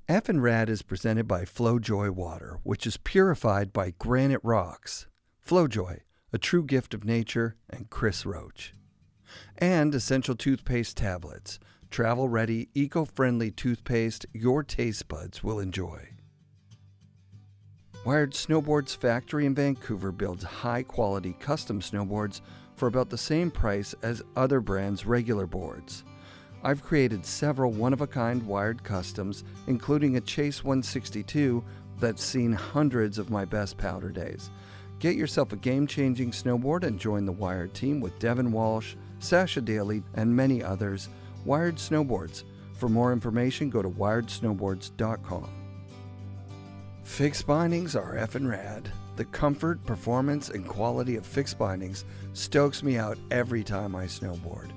FNRad is presented by Flojoy water, which is purified by granite rocks. Flojoy, a true gift of nature, and Chris Roach. And Essential Toothpaste Tablets, travel-ready, eco-friendly toothpaste your taste buds will enjoy. Wired Snowboards factory in Vancouver builds high-quality custom snowboards for about the same price as other brands' regular boards. I've created several one-of-a-kind wired customs, including a Chase 162 that's seen hundreds of my best powder days. Get yourself a game-changing snowboard and join the Wired team with Devin Walsh, Sasha Daly, and many others. Wired Snowboards. For more information, go to wiredsnowboards.com. Fixed bindings are FNRad. The comfort, performance, and quality of fixed bindings stokes me out every time I snowboard.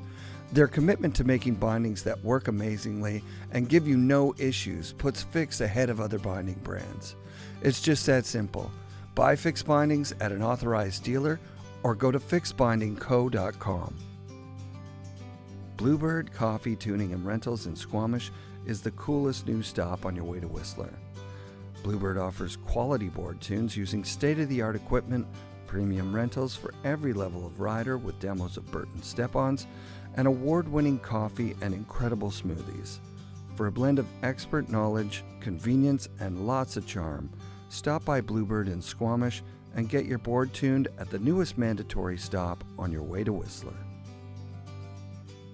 Their commitment to making bindings that work amazingly and give you no issues puts Fix ahead of other binding brands. It's just that simple. Buy Fix bindings at an authorized dealer or go to fixbindingco.com. Bluebird Coffee Tuning and Rentals in Squamish is the coolest new stop on your way to Whistler. Bluebird offers quality board tunes using state-of-the-art equipment, premium rentals for every level of rider with demos of Burton step-ons, and award-winning coffee and incredible smoothies. For a blend of expert knowledge, convenience, and lots of charm, stop by Bluebird in Squamish and get your board tuned at the newest mandatory stop on your way to Whistler.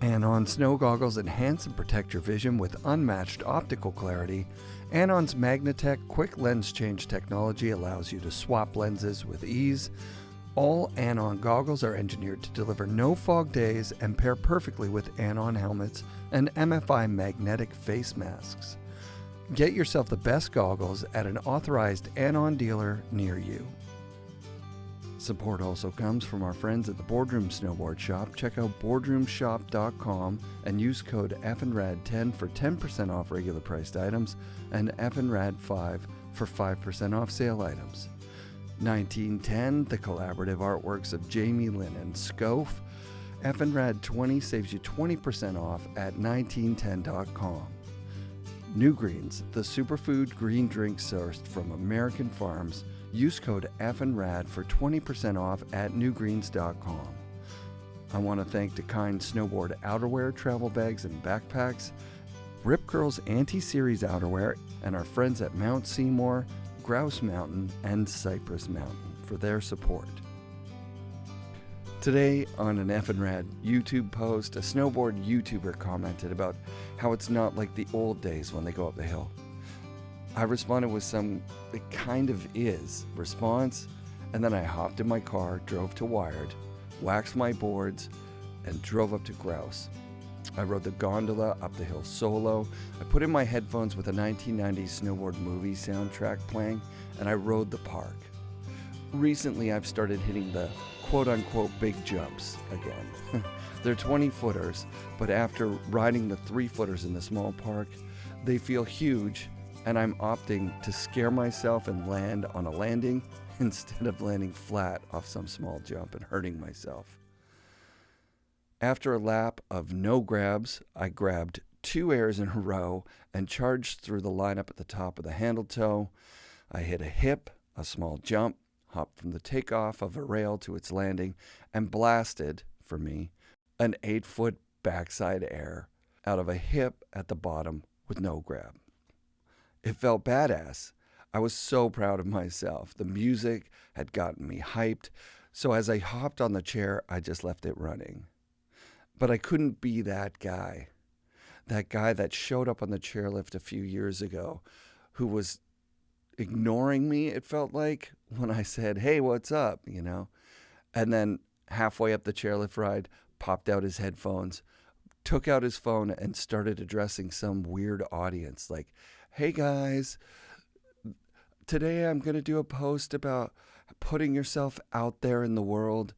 Anon snow goggles enhance and protect your vision with unmatched optical clarity. Anon's Magnatech quick lens change technology allows you to swap lenses with ease. All Anon goggles are engineered to deliver no fog days and pair perfectly with Anon helmets and MFI magnetic face masks. Get yourself the best goggles at an authorized Anon dealer near you. Support also comes from our friends at the Boardroom Snowboard Shop. Check out boardroomshop.com and use code FNRAD10 for 10% off regular priced items and FNRAD5 for 5% off sale items. 1910, the collaborative artworks of Jamie Lynn and Scof. FNRad 20 saves you 20% off at 1910.com. New Greens, the superfood green drink sourced from American farms. Use code FNRAD for 20% off at newgreens.com. I want to thank DeKind Snowboard outerwear, travel bags, and backpacks, Rip Curl's Anti-Series outerwear, and our friends at Mount Seymour, Grouse Mountain, and Cypress Mountain for their support. Today, on an FNRad YouTube post, a snowboard YouTuber commented about how it's not like the old days when they go up the hill. I responded with some "it kind of is" response, and then I hopped in my car, drove to Wired, waxed my boards, and drove up to Grouse. I rode the gondola up the hill solo. I put in my headphones with a 1990s snowboard movie soundtrack playing, and I rode the park. Recently, I've started hitting the quote-unquote big jumps again. They're 20-footers, but after riding the 3-footers in the small park, they feel huge, and I'm opting to scare myself and land on a landing instead of landing flat off some small jump and hurting myself. After a lap of no grabs, I grabbed 2 airs in a row and charged through the lineup at the top of the handle toe. I hit a hip, a small jump, hopped from the takeoff of a rail to its landing, and blasted, for me, an 8-foot backside air out of a hip at the bottom with no grab. It felt badass. I was so proud of myself. The music had gotten me hyped, so as I hopped on the chair, I just left it running. But I couldn't be that guy that showed up on the chairlift a few years ago, who was ignoring me, it felt like, when I said, "Hey, what's up?" And then halfway up the chairlift ride, popped out his headphones, took out his phone, and started addressing some weird audience like, "Hey guys, today I'm going to do a post about putting yourself out there in the world."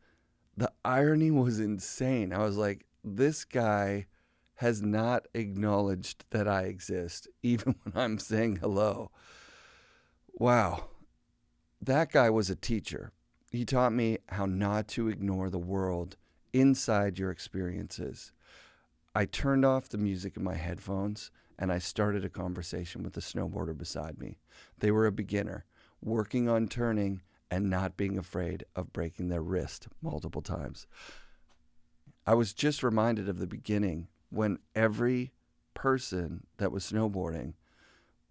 The irony was insane. I was like, this guy has not acknowledged that I exist, even when I'm saying hello. Wow. That guy was a teacher. He taught me how not to ignore the world inside your experiences. I turned off the music in my headphones and I started a conversation with the snowboarder beside me. They were a beginner, working on turning and not being afraid of breaking their wrist multiple times. I was just reminded of the beginning when every person that was snowboarding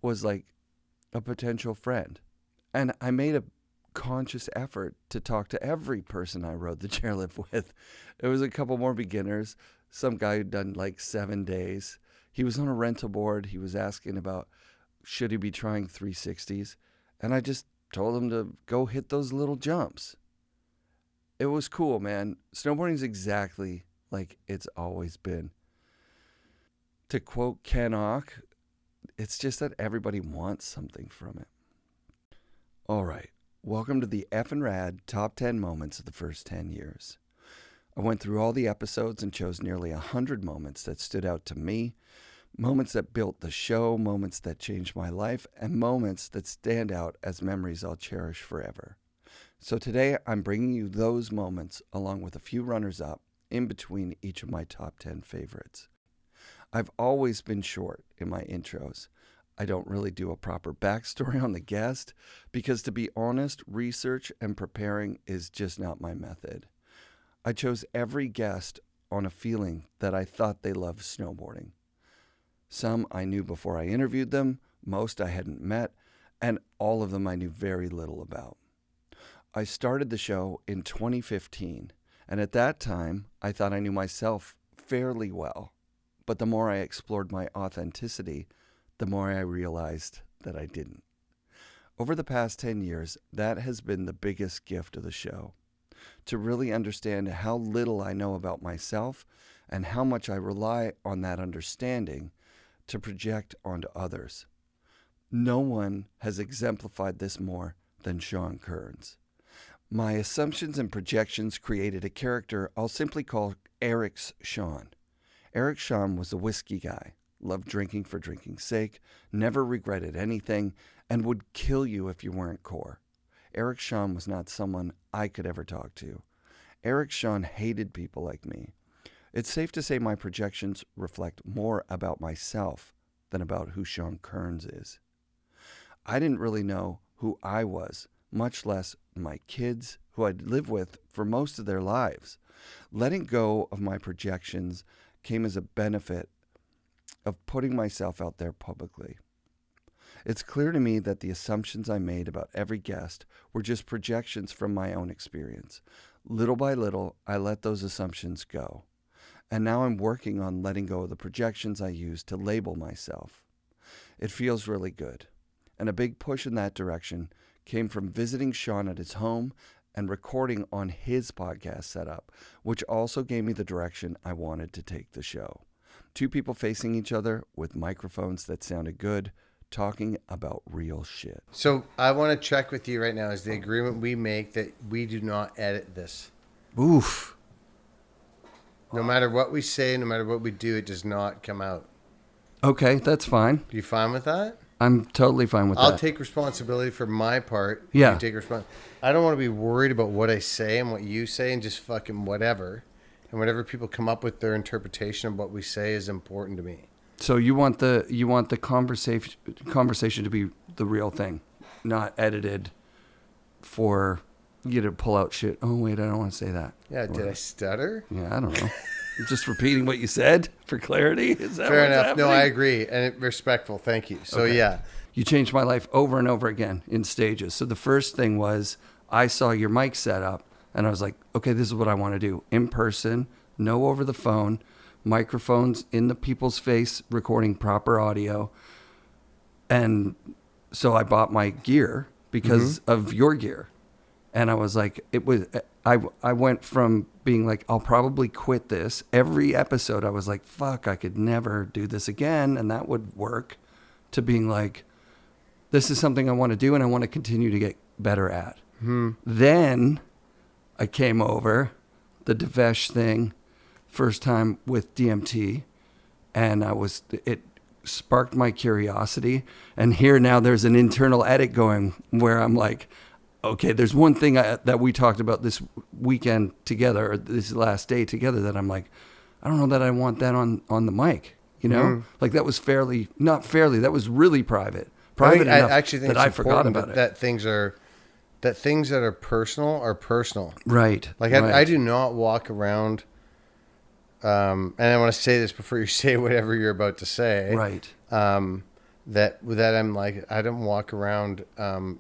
was like a potential friend. And I made a conscious effort to talk to every person I rode the chairlift with. It was a couple more beginners, some guy who'd done like 7 days. He was on a rental board. He was asking about should he be trying 360s. And I just told him to go hit those little jumps. It was cool, man. Snowboarding's exactly like it's always been. To quote Ken Ock, it's just that everybody wants something from it. All right. Welcome to the FNRad Top 10 Moments of the First 10 Years. I went through all the episodes and chose nearly 100 moments that stood out to me, moments that built the show, moments that changed my life, and moments that stand out as memories I'll cherish forever. So today I'm bringing you those moments along with a few runners-up in between each of my top 10 favorites. I've always been short in my intros. I don't really do a proper backstory on the guest because, to be honest, research and preparing is just not my method. I chose every guest on a feeling that I thought they loved snowboarding. Some I knew before I interviewed them, most I hadn't met, and all of them I knew very little about. I started the show in 2015, and at that time, I thought I knew myself fairly well. But the more I explored my authenticity, the more I realized that I didn't. Over the past 10 years, that has been the biggest gift of the show. To really understand how little I know about myself and how much I rely on that understanding to project onto others. No one has exemplified this more than Sean Kearns. My assumptions and projections created a character I'll simply call Eric's Sean. Eric Sean was a whiskey guy, loved drinking for drinking's sake, never regretted anything, and would kill you if you weren't core. Eric Sean was not someone I could ever talk to. Eric Sean hated people like me. It's safe to say my projections reflect more about myself than about who Sean Kearns is. I didn't really know who I was, much less my kids, who I'd lived with for most of their lives. Letting go of my projections came as a benefit of putting myself out there publicly. It's clear to me that the assumptions I made about every guest were just projections from my own experience. Little by little, I let those assumptions go. And now I'm working on letting go of the projections I used to label myself. It feels really good. And a big push in that direction came from visiting Sean at his home and recording on his podcast setup, which also gave me the direction I wanted to take the show. Two people facing each other with microphones that sounded good, talking about real shit. So I want to check with you right now. Is the agreement we make that we do not edit this? Oof. No matter what we say, no matter what we do, it does not come out. Okay, that's fine. Are you fine with that? I'm totally fine with that. I'll take responsibility for my part. Yeah. You take I don't want to be worried about what I say and what you say and just fucking whatever. And whatever people come up with, their interpretation of what we say is important to me. So you want the conversation to be the real thing, not edited for you to pull out shit. Oh wait, I don't want to say that. Yeah, did I stutter? Yeah, I don't know. Just repeating what you said for clarity. Is that fair what's enough? happening? No, I agree, and respectful. Thank you. So Okay. yeah, you changed my life over and over again in stages. So the first thing was I saw your mic set up, and I was like, okay, this is what I want to do in person, no over the phone. Microphones in the people's face, recording proper audio. And so I bought my gear because of your gear. And I was like, I went from being like, I'll probably quit this. Every episode I was like, fuck, I could never do this again. And that would work, to being like, this is something I want to do and I want to continue to get better at. Then I came over the Devesh thing. First time with DMT, and it sparked my curiosity. And here now there's an internal edit going where I'm like, okay, there's one thing that we talked about this weekend together, or this last day together, that I'm like, I don't know that I want that on the mic. you know? Like that was not fairly, that was really private. Private enough I actually think that I it's forgot important about it. that things that are personal are personal. Right. Like right. I do not walk around, and I want to say this before you say whatever you're about to say. Right. That I'm like, I don't walk around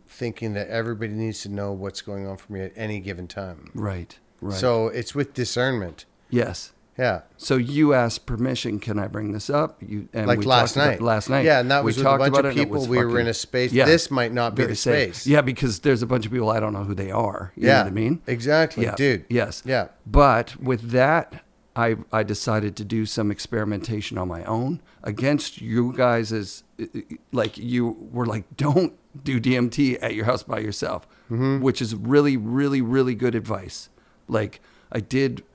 thinking that everybody needs to know what's going on for me at any given time. Right. Right. So it's with discernment. Yes. Yeah. So you asked permission. Can I bring this up? And Like we last talked about night. it last night. Yeah, and that was we with a talked bunch about of it, and it people. was We were fucking- in a space. Yeah, This might not be very the safe. space. Yeah, because there's a bunch of people I don't know who they are. You know what I mean? Exactly, Yeah. dude. Yes. Yeah. But with that, I decided to do some experimentation on my own against you guys. As like you were like, don't do DMT at your house by yourself, which is really, really, really good advice. Like I did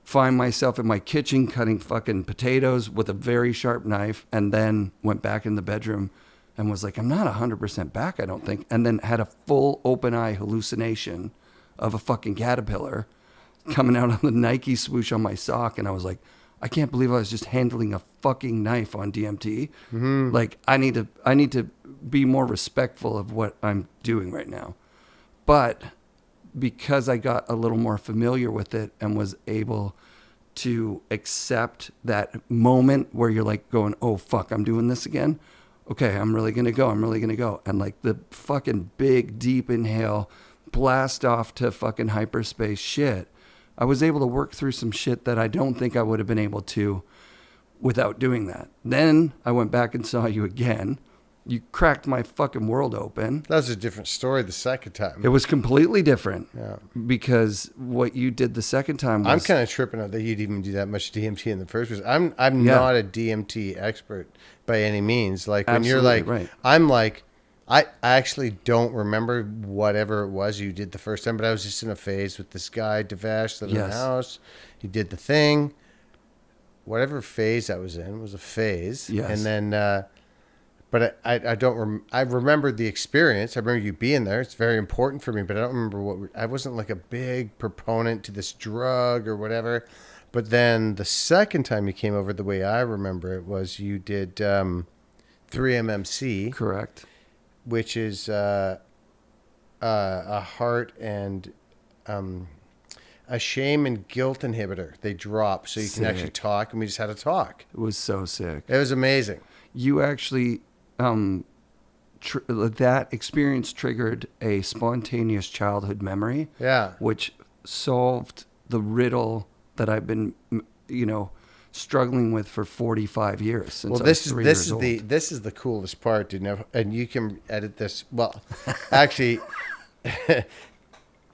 find myself in my kitchen cutting fucking potatoes with a very sharp knife, and then went back in the bedroom and was like, I'm not 100% back, I don't think. And then had a full open eye hallucination of a fucking caterpillar coming out on the Nike swoosh on my sock. And I was like, I can't believe I was just handling a fucking knife on DMT. Like I need to be more respectful of what I'm doing right now. But because I got a little more familiar with it and was able to accept that moment where you're like going, oh fuck, I'm doing this again. Okay, I'm really going to go. And like the fucking big deep inhale, blast off to fucking hyperspace shit. I was able to work through some shit that I don't think I would have been able to without doing that. Then I went back and saw you again. You cracked my fucking world open. That was a different story the second time. It was completely different. Yeah. Because what you did the second time was... I'm kind of tripping out that you'd even do that much DMT in the first place. I'm not a DMT expert by any means. Like when you're like, right. I'm like, I actually don't remember whatever it was you did the first time, but I was just in a phase with this guy, Devesh, living in the house. He did the thing. Whatever phase I was in was a phase. Yes. And then... but I don't I remember the experience. I remember you being there. It's very important for me, but I don't remember I wasn't like a big proponent to this drug or whatever. But then the second time you came over, the way I remember it was you did 3-MMC. Correct. Which is a heart and a shame and guilt inhibitor. They drop so you can actually talk, and we just had a talk. It was so sick. It was amazing. You actually... that experience triggered a spontaneous childhood memory, which solved the riddle that I've been, struggling with for 45 years since I was 3 years old. This is the coolest part, dude. And you can edit this. Well, actually,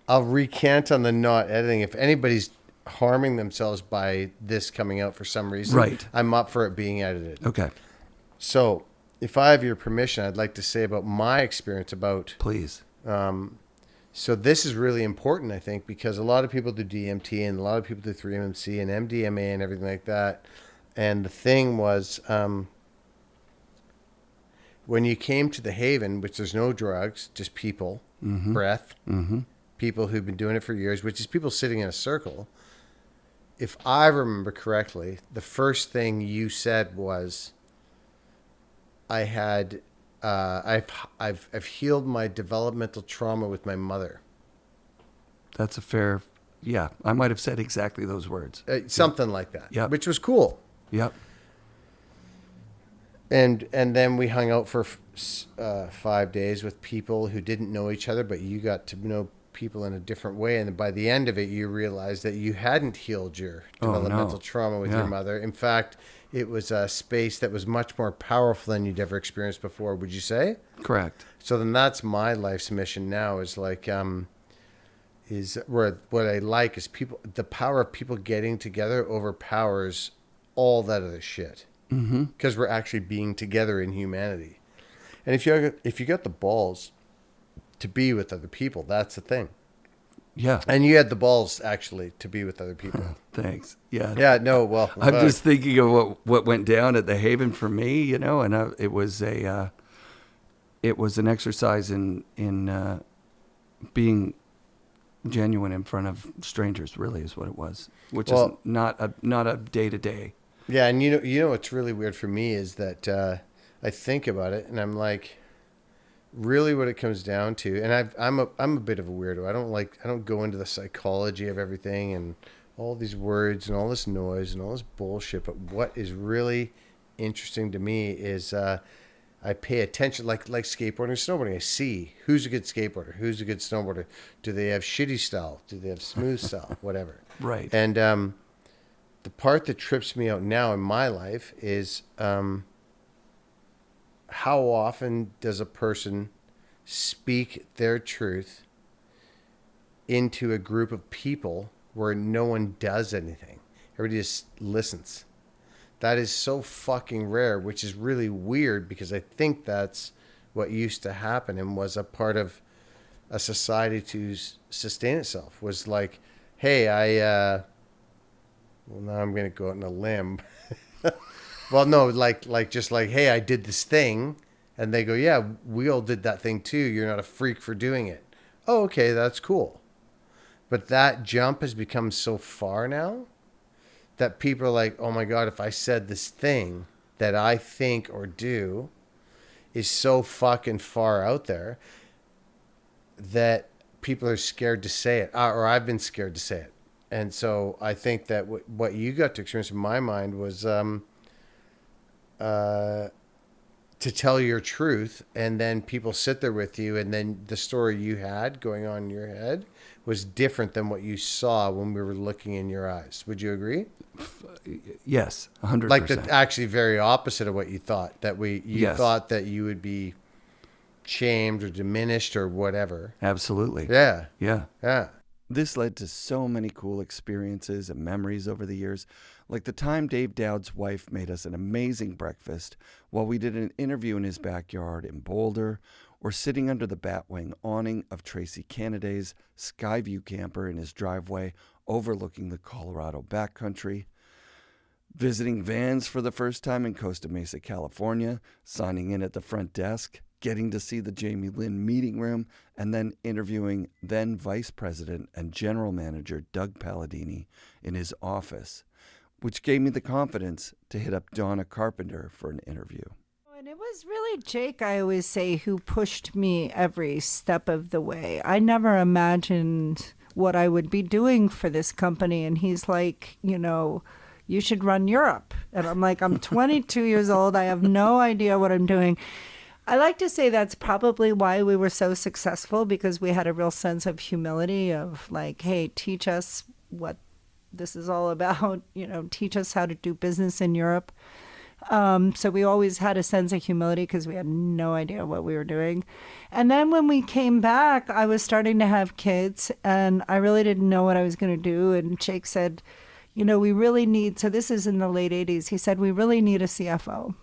I'll recant on the not editing. If anybody's harming themselves by this coming out for some reason, right, I'm up for it being edited. Okay. So, if I have your permission, I'd like to say about my experience about... Please. So this is really important, I think, because a lot of people do DMT and a lot of people do 3-MMC and MDMA and everything like that. And the thing was, when you came to the Haven, which there's no drugs, just people, breath, people who've been doing it for years, which is people sitting in a circle. If I remember correctly, the first thing you said was... I had, I've healed my developmental trauma with my mother. That's a fair, yeah. I might have said exactly those words. Something like that. Yeah. Which was cool. Yep. And then we hung out for 5 days with people who didn't know each other, but you got to know people in a different way. And by the end of it, you realized that you hadn't healed your developmental trauma with your mother. In fact, it was a space that was much more powerful than you'd ever experienced before, would you say? Correct. So then that's my life's mission now is like, is where what I like is people, the power of people getting together overpowers all that other shit. Because we're actually being together in humanity. And if you got the balls to be with other people, that's the thing. Yeah. And you had the balls, actually, to be with other people. Thanks. Yeah. Yeah, no, well. I'm just thinking of what went down at the Haven for me, and it was an exercise in being genuine in front of strangers, really, is what it was, which is not a day-to-day. Yeah, and you know what's really weird for me is that I think about it and I'm like, really, what it comes down to, and I'm a bit of a weirdo. I don't go into the psychology of everything and all these words and all this noise and all this bullshit. But what is really interesting to me is I pay attention, like skateboarding or snowboarding. I see who's a good skateboarder, who's a good snowboarder. Do they have shitty style? Do they have smooth style? Whatever. Right. And the part that trips me out now in my life is how often does a person speak their truth into a group of people where no one does anything? Everybody just listens. That is so fucking rare, which is really weird because I think that's what used to happen and was a part of a society to sustain itself. Was like, hey, well, now I'm going to go out on a limb. Well, no, like just like, hey, I did this thing. And they go, yeah, we all did that thing too. You're not a freak for doing it. Oh, okay, that's cool. But that jump has become so far now that people are like, oh my God, if I said this thing that I think or do is so fucking far out there that people are scared to say it, or I've been scared to say it. And so I think that what you got to experience in my mind was to tell your truth, and then people sit there with you, and then the story you had going on in your head was different than what you saw when we were looking in your eyes. Would you agree? Yes, 100%. Like the actually very opposite of what you thought, that you Yes. thought that you would be shamed or diminished or whatever. Absolutely. Yeah. Yeah. Yeah. This led to so many cool experiences and memories over the years, like the time Dave Dowd's wife made us an amazing breakfast while we did an interview in his backyard in Boulder, or sitting under the batwing awning of Tracy Canaday's Skyview camper in his driveway overlooking the Colorado backcountry, visiting vans for the first time in Costa Mesa, California, signing in at the front desk, getting to see the Jamie Lynn meeting room, and then interviewing then Vice President and General Manager Doug Palladini in his office, which gave me the confidence to hit up Donna Carpenter for an interview. And it was really Jake, I always say, who pushed me every step of the way. I never imagined what I would be doing for this company. And he's like, you should run Europe. And I'm like, I'm 22 years old. I have no idea what I'm doing. I like to say that's probably why we were so successful, because we had a real sense of humility of like, hey, teach us what this is all about, teach us how to do business in Europe. So we always had a sense of humility because we had no idea what we were doing. And then when we came back, I was starting to have kids and I really didn't know what I was going to do. And Jake said, we really need, so this is in the late 80s, he said, we really need a CFO.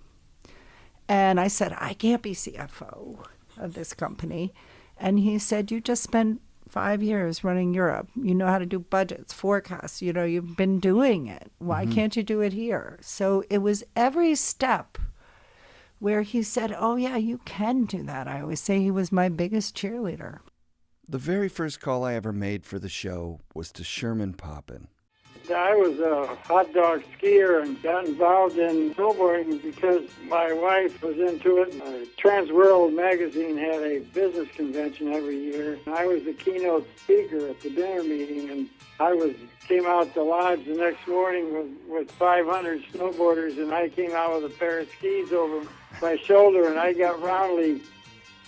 And I said, I can't be CFO of this company. And he said, you just spent 5 years running Europe. You know how to do budgets, forecasts. You've been doing it. Why can't you do it here? So it was every step where he said, oh, yeah, you can do that. I always say he was my biggest cheerleader. The very first call I ever made for the show was to Sherman Poppin. I was a hot dog skier and got involved in snowboarding because my wife was into it. Trans World magazine had a business convention every year. I was the keynote speaker at the dinner meeting, and I came out the lodge the next morning with 500 snowboarders, and I came out with a pair of skis over my shoulder, and I got roundly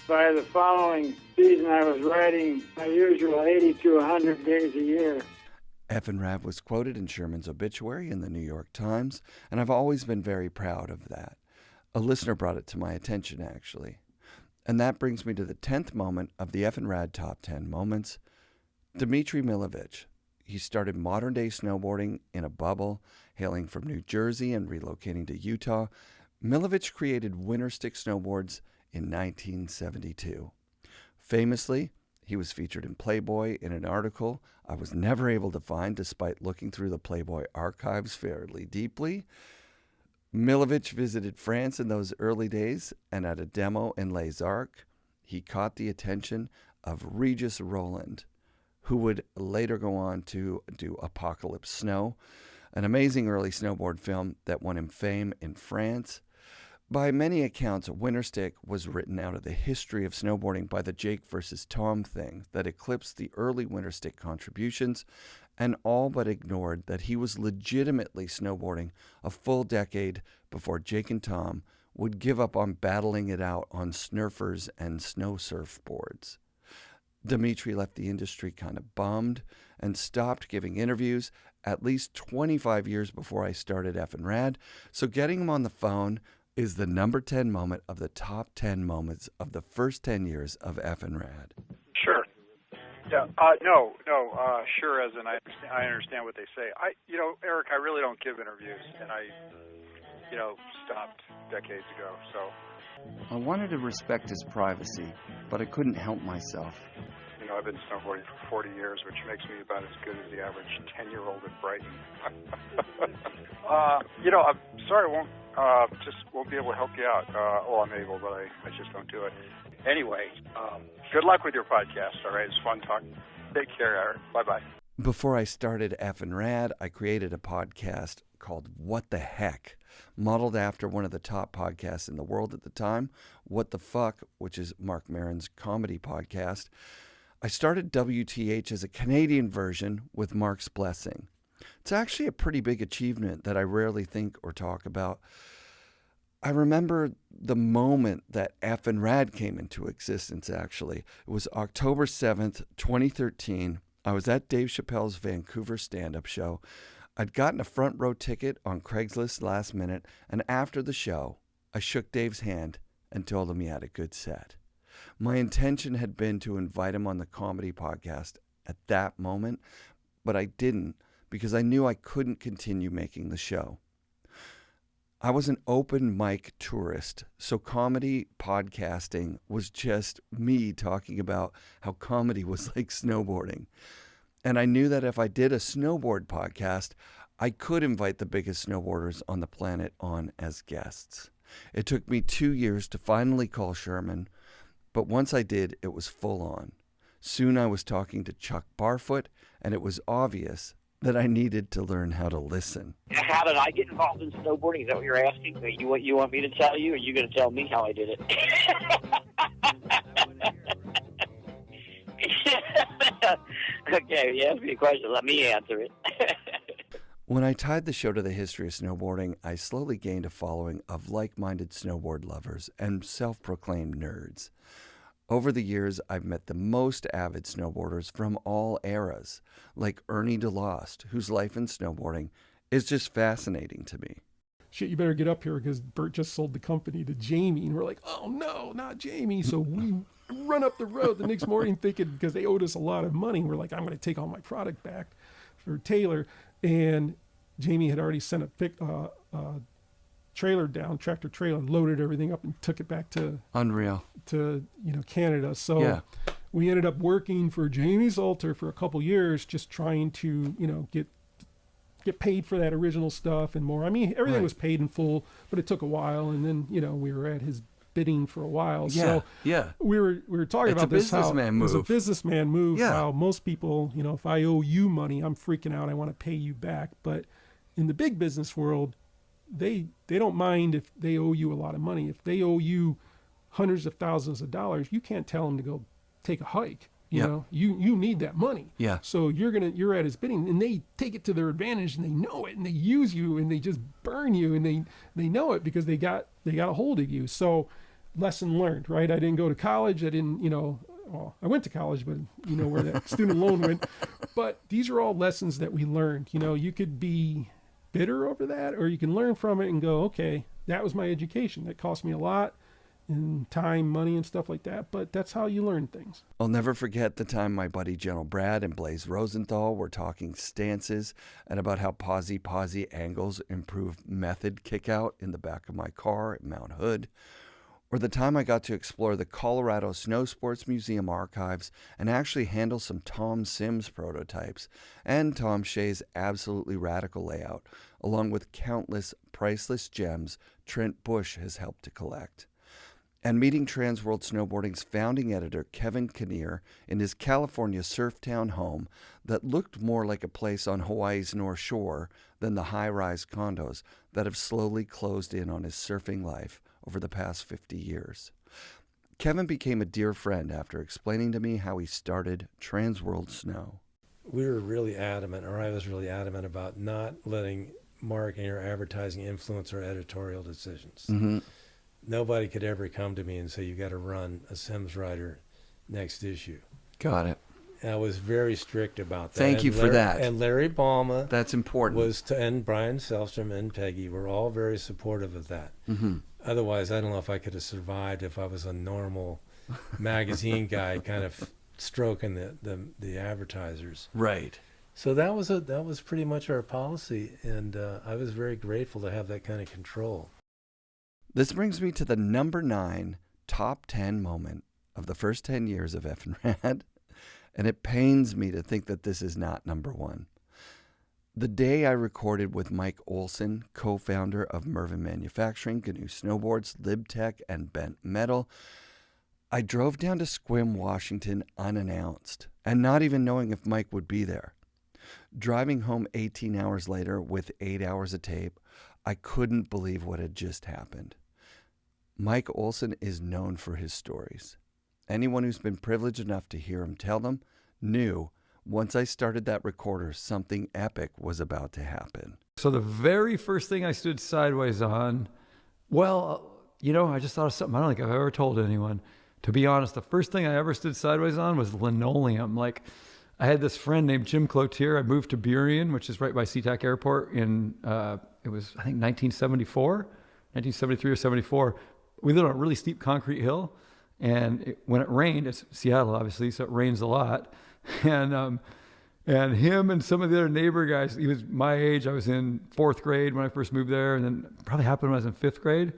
by the following season. I was riding my usual 80 to 100 days a year. FNRad was quoted in Sherman's obituary in the New York Times, and I've always been very proud of that. A listener brought it to my attention, actually. And that brings me to the 10th moment of the FNRad Top 10 Moments. Dmitry Milovich. He started modern-day snowboarding in a bubble, hailing from New Jersey and relocating to Utah. Milovich created winter stick snowboards in 1972. Famously, he was featured in Playboy in an article I was never able to find despite looking through the Playboy archives fairly deeply. Milovich visited France in those early days, and at a demo in Les Arcs, he caught the attention of Regis Roland, who would later go on to do Apocalypse Snow. an amazing early snowboard film that won him fame in France. By many accounts, Winter Stick was written out of the history of snowboarding by the Jake versus Tom thing that eclipsed the early Winter Stick contributions and all but ignored that he was legitimately snowboarding a full decade before Jake and Tom would give up on battling it out on snurfers and snow surfboards. Dimitri left the industry kind of bummed and stopped giving interviews at least 25 years before I started FNRad, so getting him on the phone is the number 10 moment of the top 10 moments of the first 10 years of FNRad. Sure. Yeah. Sure. As in, I understand what they say. Eric, I really don't give interviews, and I stopped decades ago. So. I wanted to respect his privacy, but I couldn't help myself. I've been snowboarding for 40 years, which makes me about as good as the average 10-year-old at Brighton. I'm sorry I won't be able to help you out. I'm able, but I just don't do it. Anyway, good luck with your podcast, all right? It's fun talking. Take care, Eric. Bye-bye. Before I started FNRad, I created a podcast called What the Heck, modeled after one of the top podcasts in the world at the time, What the Fuck, which is Mark Maron's comedy podcast. I started WTH as a Canadian version with Mark's blessing. It's actually a pretty big achievement that I rarely think or talk about. I remember the moment that FNRad came into existence, actually. It was October 7th, 2013. I was at Dave Chappelle's Vancouver stand-up show. I'd gotten a front row ticket on Craigslist last minute, and after the show, I shook Dave's hand and told him he had a good set. My intention had been to invite him on the comedy podcast at that moment, but I didn't because I knew I couldn't continue making the show. I was an open mic tourist, so comedy podcasting was just me talking about how comedy was like snowboarding. And I knew that if I did a snowboard podcast, I could invite the biggest snowboarders on the planet on as guests. It took me 2 years to finally call Sherman, but once I did, it was full on. Soon I was talking to Chuck Barfoot, and it was obvious that I needed to learn how to listen. How did I get involved in snowboarding? Is that what you're asking? You want me to tell you, or are you going to tell me how I did it? Okay, you asked me a question. Let me answer it. When I tied the show to the history of snowboarding, I slowly gained a following of like-minded snowboard lovers and self-proclaimed nerds. Over the years, I've met the most avid snowboarders from all eras, like Ernie DeLost, whose life in snowboarding is just fascinating to me. Shit, you better get up here because Bert just sold the company to Jamie. And we're like, oh no, not Jamie. So we run up the road the next morning thinking, because they owed us a lot of money. We're like, I'm going to take all my product back for Taylor. And Jamie had already sent a trailer down, tractor trailer, and loaded everything up and took it back to Unreal. To Canada. So we ended up working for Jamie's Altar for a couple years, just trying to get paid for that original stuff and more. I mean, everything was paid in full, but it took a while, and then we were at his bidding for a while. We were talking about this, how it's a businessman move. How most people, if I owe you money, I'm freaking out, I want to pay you back. But in the big business world, they don't mind if they owe you a lot of money. If they owe you hundreds of thousands of dollars, you can't tell them to go take a hike. You need that money. Yeah. So you're at his bidding, and they take it to their advantage, and they know it, and they use you, and they just burn you, and they know it because they got a hold of you. So lesson learned, right? I didn't go to college. I didn't, I went to college, but where that student loan went. But these are all lessons that we learned. You could be bitter over that, or you can learn from it and go, okay, that was my education. That cost me a lot in time, money, and stuff like that. But that's how you learn things. I'll never forget the time my buddy General Brad and Blaze Rosenthal were talking stances and about how posi angles improve method kickout in the back of my car at Mount Hood. Or the time I got to explore the Colorado Snow Sports Museum archives and actually handle some Tom Sims prototypes and Tom Shea's absolutely radical layout, along with countless priceless gems Trent Bush has helped to collect. and meeting Transworld Snowboarding's founding editor, Kevin Kinnear, in his California surf town home that looked more like a place on Hawaii's North Shore than the high-rise condos that have slowly closed in on his surfing life over the past 50 years. Kevin became a dear friend after explaining to me how he started Transworld Snow. We were really adamant, or I was really adamant about not letting marketing or advertising influence our editorial decisions. Mm-hmm. Nobody could ever come to me and say, you got to run a Sims Rider next issue. Got it. And I was very strict about that. Thank you for that. And Larry Balma. That's important. And Brian Selstrom and Peggy were all very supportive of that. Mm-hmm. Otherwise, I don't know if I could have survived if I was a normal magazine guy kind of stroking the advertisers. Right. So that was pretty much our policy, and I was very grateful to have that kind of control. This brings me to the number 9 top 10 moment of the first 10 years of FNRad, and it pains me to think that this is not number 1. The day I recorded with Mike Olson, co-founder of Mervyn Manufacturing, GNU Snowboards, LibTech, and Bent Metal, I drove down to Sequim, Washington unannounced, and not even knowing if Mike would be there. Driving home 18 hours later with 8 hours of tape, I couldn't believe what had just happened. Mike Olson is known for his stories. Anyone who's been privileged enough to hear him tell them knew once I started that recorder, something epic was about to happen. So the very first thing I stood sideways on, I just thought of something I don't think I've ever told anyone. To be honest, the first thing I ever stood sideways on was linoleum. Like, I had this friend named Jim Cloutier. I moved to Burien, which is right by SeaTac Airport in, it was, I think, 1973 or 74. We lived on a really steep concrete hill. And when it rained, it's Seattle, obviously, so it rains a lot. And him and some of the other neighbor guys, he was my age. I was in 4th grade when I first moved there, and then probably happened when I was in 5th grade.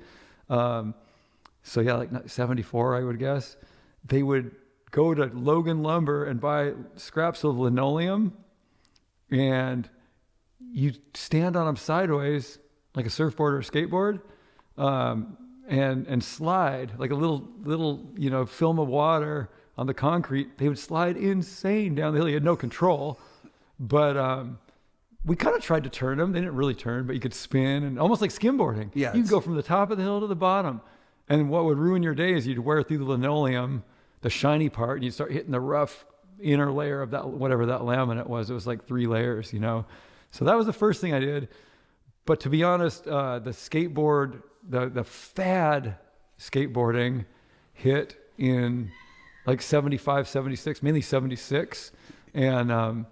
So yeah, like 74, I would guess. They would go to Logan Lumber and buy scraps of linoleum, and you stand on them sideways like a surfboard or a skateboard, and slide like a little film of water on the concrete. They would slide insane down the hill. You had no control, but we kind of tried to turn them. They didn't really turn, but you could spin, and almost like skimboarding. Yeah, you could go from the top of the hill to the bottom. And what would ruin your day is you'd wear through the linoleum, the shiny part, and you'd start hitting the rough inner layer of that, whatever that laminate was. It was like 3 layers, So that was the first thing I did. But to be honest, the skateboard, the fad skateboarding hit in like 75, 76, mainly 76. And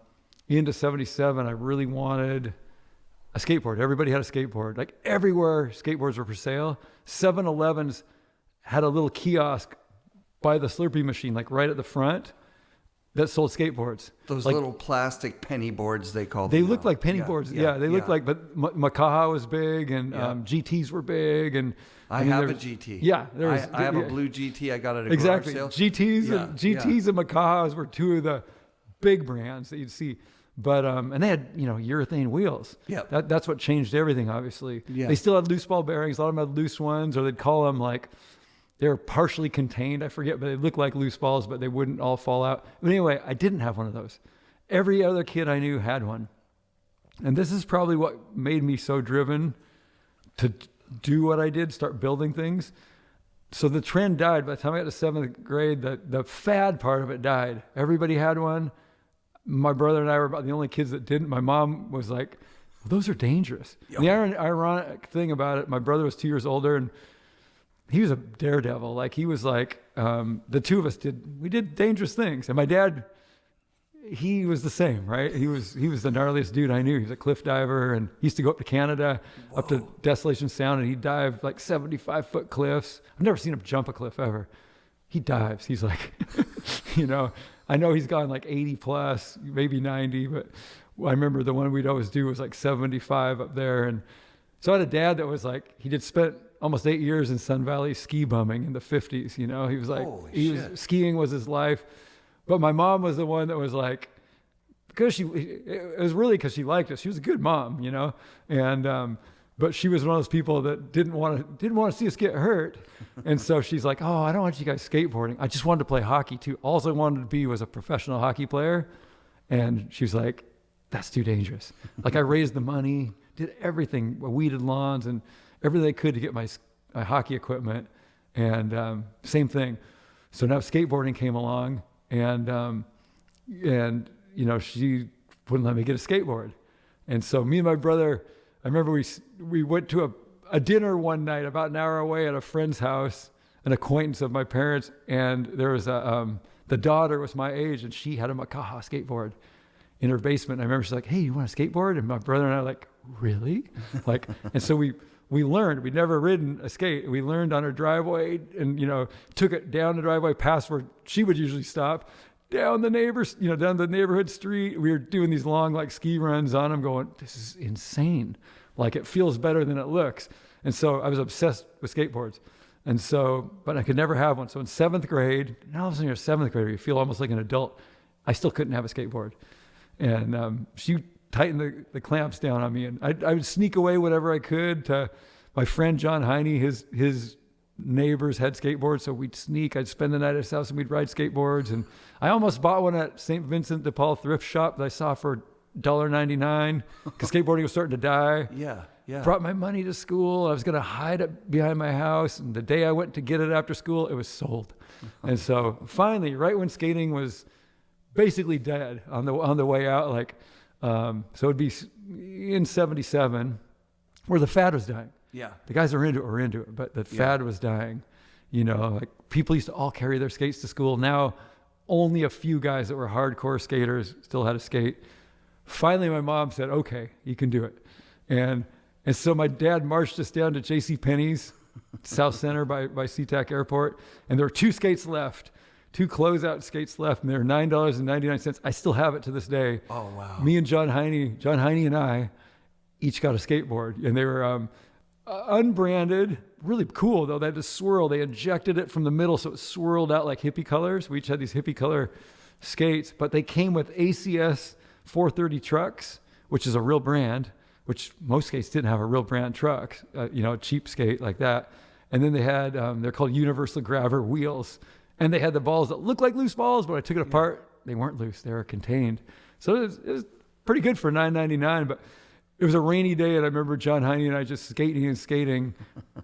into 77, I really wanted a skateboard. Everybody had a skateboard. Like everywhere, skateboards were for sale. 7-Elevens had a little kiosk by the Slurpee machine, like right at the front, that sold skateboards. Those like, little plastic penny boards, they call them. They looked like penny boards. Yeah, they looked like, but Makaha was big, and GTs were big, and I have a GT. Yeah, I have a blue GT. I got it at exactly. garage sales. GTs and Makahas were 2 of the big brands that you'd see. But and they had urethane wheels. Yeah, that's what changed everything. Obviously, they still had loose ball bearings. A lot of them had loose ones, or they'd call them like they were partially contained. I forget, but they looked like loose balls, but they wouldn't all fall out. But anyway, I didn't have one of those. Every other kid I knew had one, and this is probably what made me so driven to do what I did, start building things. So the trend died. By the time I got to 7th grade, the fad part of it died. Everybody had one. My brother and I were about the only kids that didn't. My mom was like, well, those are dangerous. The ironic thing about it, my brother was 2 years older, and he was a daredevil. Like, he was like, the 2 of us did dangerous things. And my dad, he was the same, right? He was the gnarliest dude I knew. He was a cliff diver, and he used to go up to Canada, up to Desolation Sound, and he'd dive like 75-foot cliffs. I've never seen him jump a cliff ever. He dives. He's like, I know he's gone like 80 plus, maybe 90, but I remember the one we'd always do was like 75 up there. And so I had a dad that was like, he did spent almost 8 years in Sun Valley ski bumming in the 50s. He was like, skiing was his life. But my mom was the one that was like, it was really because she liked us. She was a good mom, and but she was one of those people that didn't want to see us get hurt. And so she's like, oh, I don't want you guys skateboarding. I just wanted to play hockey too. All I wanted to be was a professional hockey player. And she was like, that's too dangerous. Like I raised the money, did everything, weeded lawns and everything I could to get my hockey equipment. And same thing. So now skateboarding came along and you know, she wouldn't let me get a skateboard. And so me and my brother, I remember we went to a dinner one night about an hour away at a friend's house, an acquaintance of my parents, and there was the daughter was my age, and she had a Makaha skateboard in her basement. And I remember she's like, hey, you want a skateboard? And my brother and I were like, really? Like, and so we learned. We'd never ridden a skate. We learned on her driveway and, you know, took it down the driveway past where she would usually stop, down the neighborhood street. We were doing these long like ski runs on them going, this is insane. Like it feels better than it looks. And so I was obsessed with skateboards. And so, but I could never have one. So in 7th grade, now all of a sudden you're 7th grader, you feel almost like an adult. I still couldn't have a skateboard. And she tightened the clamps down on me. And I would sneak away whatever I could to my friend John Heine, his neighbors had skateboards, so we'd sneak. I'd spend the night at his house and we'd ride skateboards. And I almost bought one at St. Vincent de Paul thrift shop that I saw for $1.99 because skateboarding was starting to die. Yeah. Brought my money to school. I was going to hide it behind my house. And the day I went to get it after school, it was sold. And so finally, right when skating was basically dead on the way out, like, so it'd be in 77 where the fad was dying. Yeah. The guys that were into it, but the fad was dying. You know, like people used to all carry their skates to school. Now, only a few guys that were hardcore skaters still had a skate. Finally, my mom said, okay, you can do it. And so my dad marched us down to JCPenney's, South Center by SeaTac Airport. And there were 2 skates left, 2 closeout skates left. And they were $9.99. I still have it to this day. Oh, wow. Me and John Heine and I each got a skateboard. And they were unbranded, really cool though. They had to swirl. They injected it from the middle so it swirled out like hippie colors. We each had these hippie color skates, but they came with ACS 430 trucks, which is a real brand, which most skates didn't have a real brand truck, you know, a cheap skate like that. And then they had, they're called universal grabber wheels. And they had the balls that looked like loose balls, but I took it apart. They weren't loose. They were contained. So it was pretty good for $9.99, but it was a rainy day, and I remember John Heine and I just skating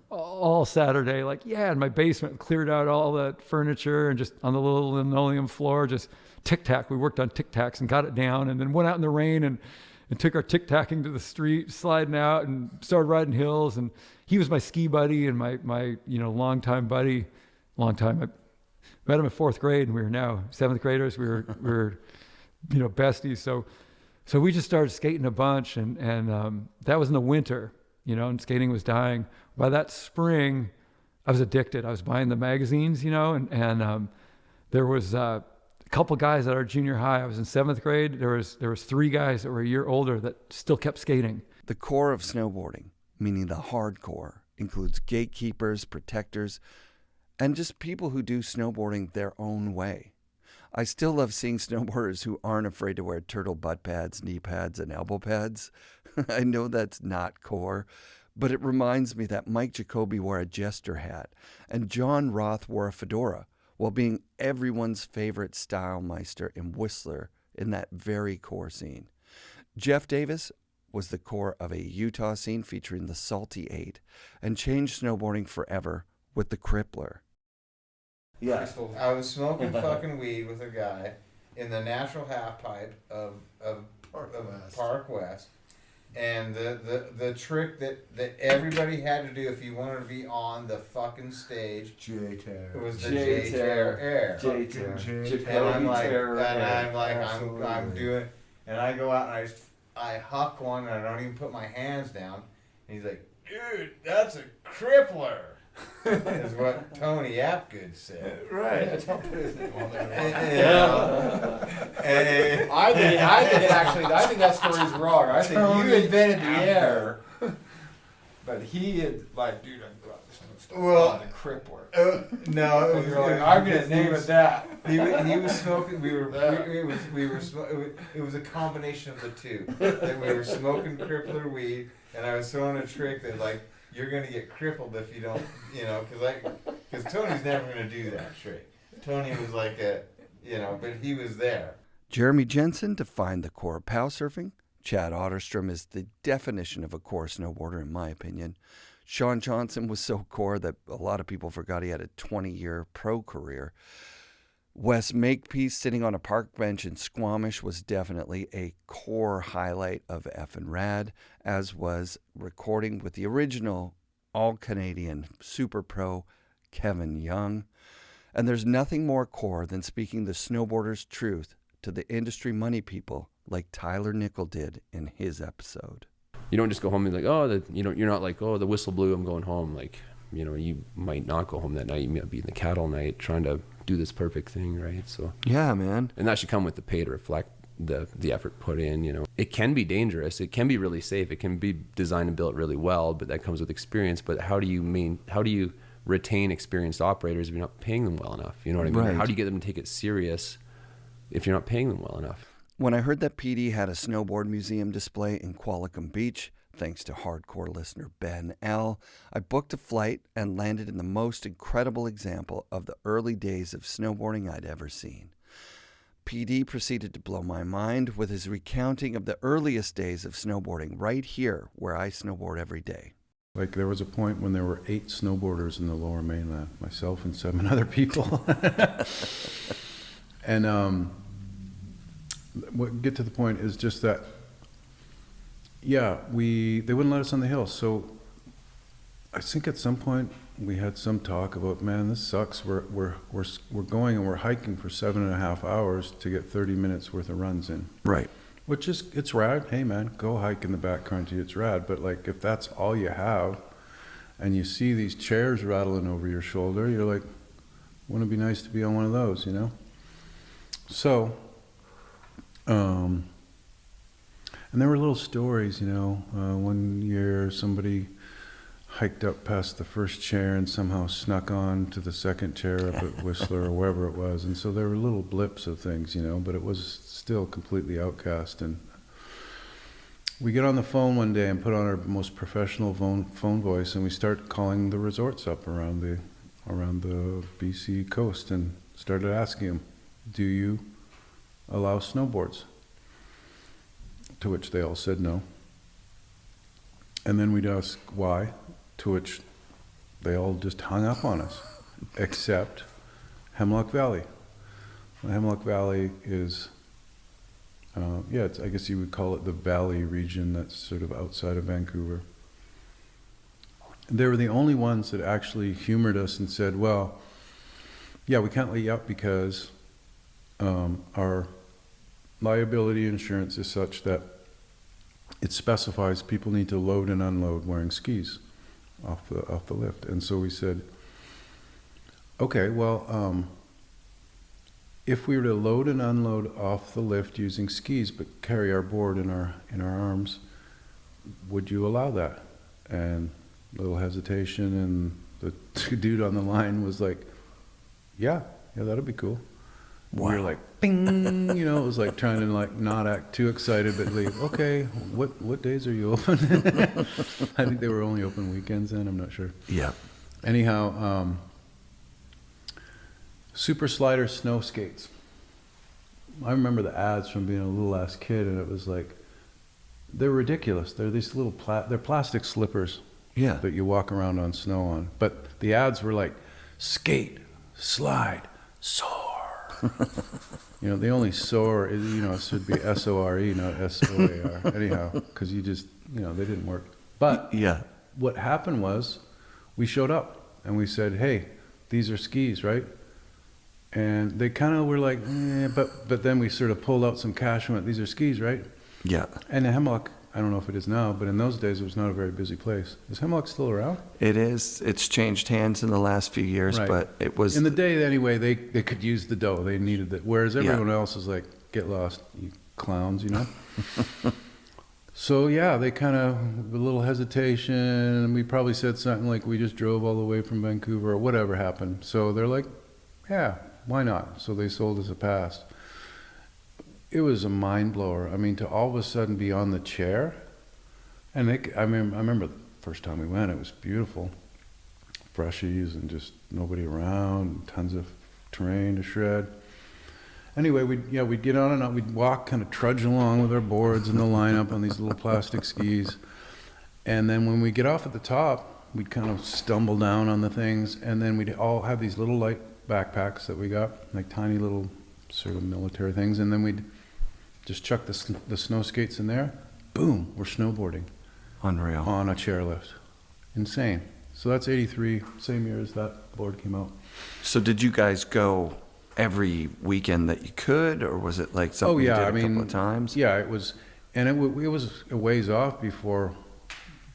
all Saturday. Like, in my basement, cleared out all the furniture and just on the little linoleum floor, just tic-tac. We worked on tic-tacs and got it down, and then went out in the rain and took our tic-tacking to the street, sliding out, and started riding hills. And he was my ski buddy and my longtime buddy. I met him in 4th grade, and we were now 7th graders. We were besties. So we just started skating a bunch, and that was in the winter, and skating was dying. By that spring, I was addicted. I was buying the magazines, and there was a couple guys at our junior high. I was in 7th grade. There was 3 guys that were a year older that still kept skating. The core of snowboarding, meaning the hardcore, includes gatekeepers, protectors, and just people who do snowboarding their own way. I still love seeing snowboarders who aren't afraid to wear turtle butt pads, knee pads, and elbow pads. I know that's not core, but it reminds me that Mike Jacoby wore a jester hat and John Roth wore a fedora while being everyone's favorite stylmeister and whistler in that very core scene. Jeff Davis was the core of a Utah scene featuring the Salty 8 and changed snowboarding forever with the Crippler. Yeah. I was smoking fucking weed with a guy in the natural half pipe of Park West. And the trick that everybody had to do if you wanted to be on the fucking stage was the J-Tear air. And I'm doing, and I go out and I huck one and I don't even put my hands down. And he's like, dude, that's a crippler. Is what Tony Apgood said. Right. I think that story's wrong. I think you invented the air. But he had, like, dude, Well, the crip work. No, it was, You're like, I'm gonna name it that. He was smoking. It was a combination of the two. That we were smoking crippler weed, and I was throwing a trick that like you're gonna get crippled if you don't, because Tony's never gonna do that trick. Tony was like but he was there. Jeremy Jensen defined the core of pow surfing. Chad Otterstrom is the definition of a core snowboarder, in my opinion. Sean Johnson was so core that a lot of people forgot he had a 20-year pro career. Wes Makepeace sitting on a park bench in Squamish was definitely a core highlight of FNRad, as was recording with the original all-Canadian super pro Kevin Young. And there's nothing more core than speaking the snowboarder's truth to the industry money people like Tyler Nickel did in his episode. You don't just go home and like, you're not like, the whistle blew, I'm going home. Like, you might not go home that night. You might be in the cat all night trying to do this perfect thing, right? So yeah, man. And that should come with the pay to reflect the effort put in. It can be dangerous. It can be really safe. It can be designed and built really well, but that comes with experience. But how do you retain experienced operators if you're not paying them well enough? You know what I mean? Right. How do you get them to take it serious if you're not paying them well enough? When I heard that PD had a snowboard museum display in Qualicum Beach, thanks to hardcore listener Ben L., I booked a flight and landed in the most incredible example of the early days of snowboarding I'd ever seen. PD proceeded to blow my mind with his recounting of the earliest days of snowboarding right here where I snowboard every day. Like, there was a point when there were 8 snowboarders in the Lower Mainland, myself and 7 other people. And what get to the point is just that, they wouldn't let us on the hill. So I think at some point we had some talk about, man, this sucks. We're going and we're hiking for 7.5 hours to get 30 minutes worth of runs in. Right. Which is, it's rad. Hey man, go hike in the back country, it's rad. But like, if that's all you have and you see these chairs rattling over your shoulder, you're like, wouldn't it be nice to be on one of those, So, and there were little stories, one year somebody hiked up past the first chair and somehow snuck on to the second chair up at Whistler or wherever it was. And so there were little blips of things, but it was still completely outcast. And we get on the phone one day and put on our most professional phone voice, and we start calling the resorts up around the BC coast and started asking them, do you allow snowboards? To which they all said no. And then we'd ask why, to which they all just hung up on us, except Hemlock Valley. The Hemlock Valley is, I guess you would call it the valley region that's sort of outside of Vancouver. They were the only ones that actually humored us and said, well, yeah, we can't let you up because our liability insurance is such that it specifies people need to load and unload wearing skis off the lift. And so we said, okay, well, if we were to load and unload off the lift using skis but carry our board in our arms, would you allow that? And a little hesitation, and the dude on the line was like, yeah, that'd be cool. Wow. We were like, bing, it was like trying to like not act too excited, but like, okay, what days are you open? I think they were only open weekends then, I'm not sure. Yeah. Anyhow, super slider snow skates. I remember the ads from being a little ass kid, and it was like, they're ridiculous. They're these little, they're plastic slippers that you walk around on snow on. But the ads were like, skate, slide, soar. The only soar is, it should be S-O-R-E, not S-O-A-R. Anyhow, because you just, they didn't work. But what happened was we showed up and we said, hey, these are skis, right? And they kind of were like, but then we sort of pulled out some cash and went, these are skis, right? Yeah. And the Hemlock, I don't know if it is now, but in those days it was not a very busy place. Is Hemlock still around? It is. It's changed hands in the last few years, right. But it was... In the day, anyway, they could use the dough. They needed it. Whereas everyone else is like, get lost, you clowns, So yeah, they kind of, a little hesitation, and we probably said something like, we just drove all the way from Vancouver or whatever happened. So they're like, yeah, why not? So they sold us a pass. It was a mind blower. I mean, to all of a sudden be on the chair, and I remember the first time we went, it was beautiful. Freshies and just nobody around, tons of terrain to shred. Anyway, we'd get on and on. We'd walk, kind of trudge along with our boards in the lineup on these little plastic skis. And then when we get off at the top, we'd kind of stumble down on the things. And then we'd all have these little light backpacks that we got, like tiny little sort of military things. And then we'd just chuck the snow skates in there. Boom, we're snowboarding. Unreal. On a chairlift. Insane. So that's 83, same year as that board came out. So did you guys go every weekend that you could, or was it like something you did a couple of times? Yeah, it was, and it was a ways off before.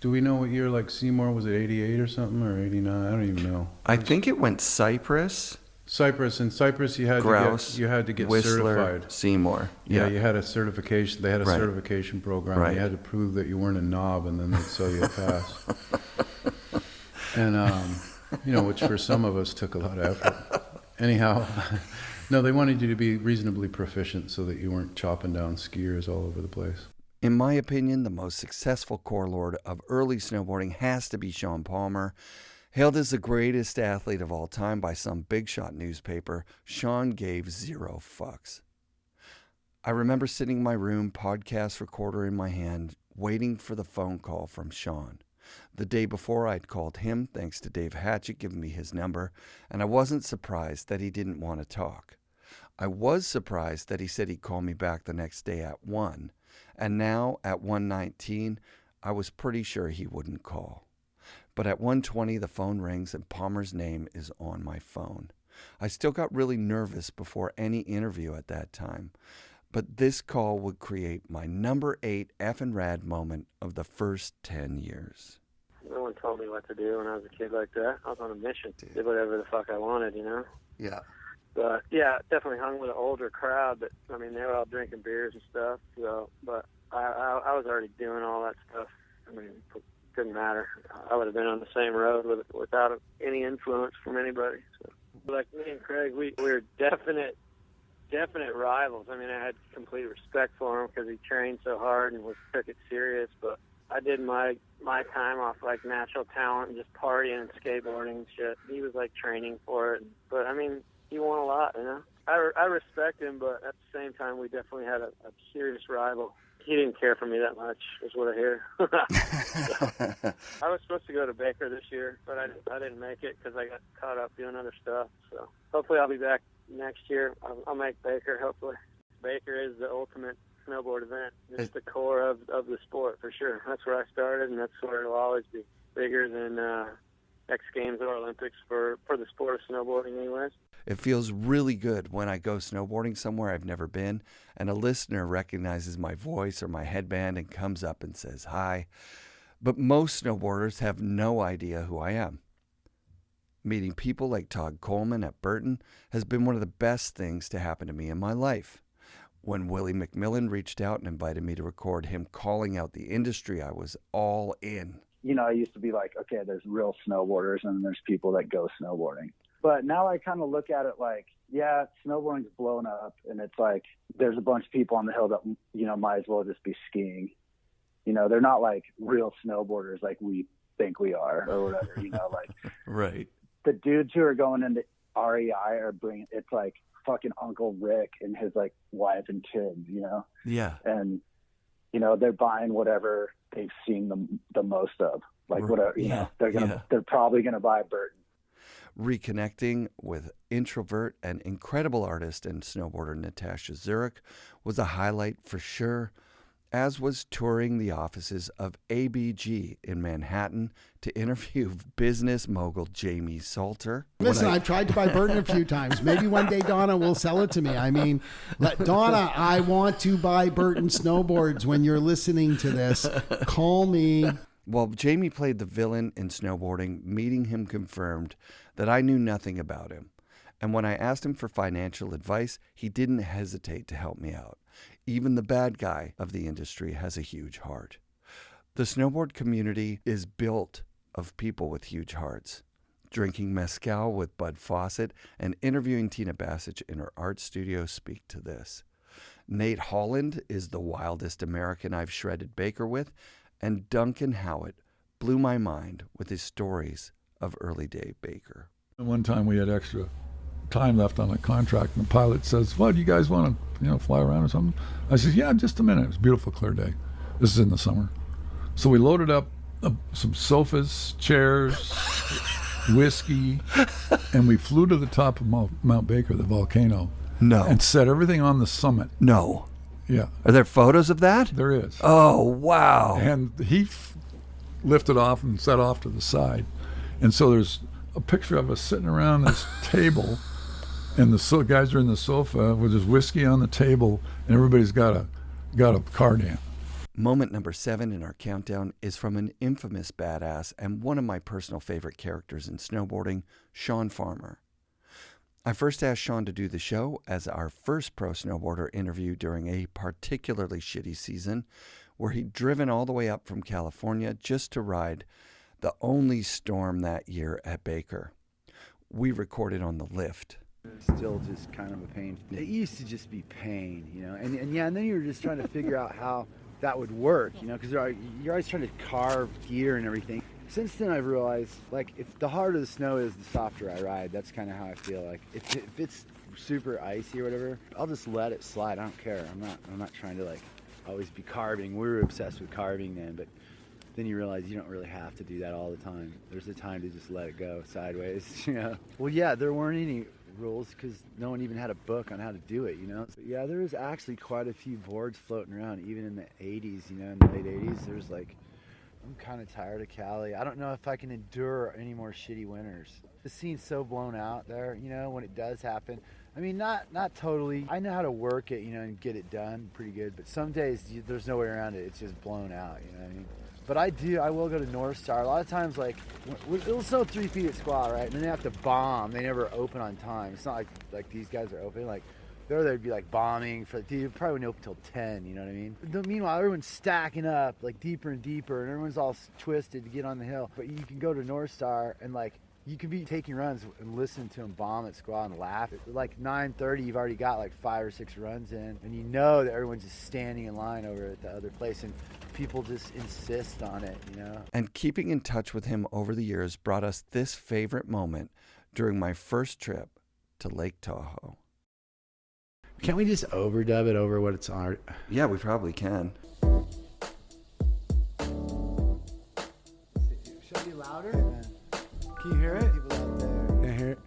Do we know what year, like Seymour, was it 88 or something, or 89? I don't even know. I think it went Cypress. In Cypress you had Grouse, to get Whistler, certified. Seymour. Yeah, you had a certification. They had a certification program. Right. You had to prove that you weren't a knob, and then they'd sell you a pass. And which for some of us took a lot of effort. Anyhow, no, they wanted you to be reasonably proficient so that you weren't chopping down skiers all over the place. In my opinion, the most successful core lord of early snowboarding has to be Sean Palmer. Hailed as the greatest athlete of all time by some big shot newspaper, Sean gave zero fucks. I remember sitting in my room, podcast recorder in my hand, waiting for the phone call from Sean. The day before, I'd called him, thanks to Dave Hatchett giving me his number, and I wasn't surprised that he didn't want to talk. I was surprised that he said he'd call me back the next day at 1, and now at 1:19, I was pretty sure he wouldn't call. But at 1:20, the phone rings and Palmer's name is on my phone. I still got really nervous before any interview at that time, but this call would create my number 8 FNRad moment of the first 10 years. No one told me what to do when I was a kid like that. I was on a mission. Did whatever the fuck I wanted, Yeah. But, yeah, definitely hung with an older crowd. But, I mean, they were all drinking beers and stuff. So, but I was already doing all that stuff. I mean, it didn't matter. I would have been on the same road without any influence from anybody. So, like me and Craig, we were definite rivals. I mean, I had complete respect for him because he trained so hard and took it serious. But I did my time off like natural talent and just partying and skateboarding and shit. He was like training for it. But I mean, he won a lot, I respect him, but at the same time, we definitely had a serious rival. He didn't care for me that much, is what I hear. So, I was supposed to go to Baker this year, but I didn't make it because I got caught up doing other stuff. So hopefully I'll be back next year. I'll make Baker, hopefully. Baker is the ultimate snowboard event. It's the core of the sport, for sure. That's where I started, and that's where it'll always be. Bigger than X Games or Olympics for the sport of snowboarding anyways. It feels really good when I go snowboarding somewhere I've never been and a listener recognizes my voice or my headband and comes up and says hi. But most snowboarders have no idea who I am. Meeting people like Todd Coleman at Burton has been one of the best things to happen to me in my life. When Willie McMillan reached out and invited me to record him calling out the industry, I was all in. I used to be like, okay, there's real snowboarders and there's people that go snowboarding. But now I kind of look at it like, yeah, snowboarding's blown up, and it's like there's a bunch of people on the hill that, might as well just be skiing. They're not like real snowboarders like we think we are or whatever, like. Right. The dudes who are going into REI are it's like fucking Uncle Rick and his like wife and kids, Yeah. And, they're buying whatever they've seen the most of, like whatever, they're probably going to buy Burton. Reconnecting with introvert and incredible artist and snowboarder Natasha Zurich was a highlight for sure, as was touring the offices of ABG in Manhattan to interview business mogul Jamie Salter. Listen, I've tried to buy Burton a few times. Maybe one day Donna will sell it to me. I mean, Donna, I want to buy Burton snowboards. When you're listening to this, call me. While Jamie played the villain in snowboarding, meeting him confirmed that I knew nothing about him. And when I asked him for financial advice, he didn't hesitate to help me out. Even the bad guy of the industry has a huge heart. The snowboard community is built of people with huge hearts. Drinking mezcal with Bud Fawcett and interviewing Tina Bassich in her art studio speak to this. Nate Holland is the wildest American I've shredded Baker with, and Duncan Howitt blew my mind with his stories of early day Baker. One time we had extra time left on a contract, and the pilot says, "Well, do you guys want to, fly around or something?" I said, "Yeah, just a minute." It was a beautiful, clear day. This is in the summer. So we loaded up some sofas, chairs, whiskey, and we flew to the top of Mount Baker, the volcano. No. And set everything on the summit. No. Yeah. Are there photos of that? There is. Oh, wow. And he lifted off and set off to the side. And so there's a picture of us sitting around this table, and the guys are in the sofa with his whiskey on the table, and everybody's got a card in. Moment number 7 in our countdown is from an infamous badass and one of my personal favorite characters in snowboarding, Sean Farmer. I first asked Sean to do the show as our first pro snowboarder interview during a particularly shitty season where he'd driven all the way up from California just to ride the only storm that year at Baker. We recorded on the lift. Still just kind of a pain. It used to just be pain, and then you were just trying to figure out how that would work, because you're always trying to carve gear and everything. Since then, I've realized, if the harder the snow is, the softer I ride. That's kind of how I feel. If it's super icy or whatever, I'll just let it slide. I don't care. I'm not trying to always be carving. We were obsessed with carving then, but then you realize you don't really have to do that all the time. There's a time to just let it go sideways. Well, yeah, there weren't any rules because no one even had a book on how to do it. So, yeah, there was actually quite a few boards floating around, even in the 80s. In the late 80s, there's I'm kind of tired of Cali. I don't know if I can endure any more shitty winters. The scene's so blown out there, when it does happen. I mean, not totally. I know how to work it, and get it done pretty good. But some days there's no way around it. It's just blown out, what I mean? But I will go to North Star. A lot of times, it'll snow 3 feet at Squaw, right? And then they have to bomb. They never open on time. It's not like these guys are open. They'd be bombing for, you probably wouldn't open till 10, you know what I mean? But meanwhile, everyone's stacking up deeper and deeper, and everyone's all twisted to get on the hill. But you can go to North Star and you could be taking runs and listen to them bomb at Squaw and laugh. At 9:30, you've already got 5 or 6 runs in, and you know that everyone's just standing in line over at the other place, and people just insist on it, And keeping in touch with him over the years brought us this favorite moment during my first trip to Lake Tahoe. Can't we just overdub it over what it's on? Yeah, we probably can. Should I be louder? Can you hear it? Can you hear it?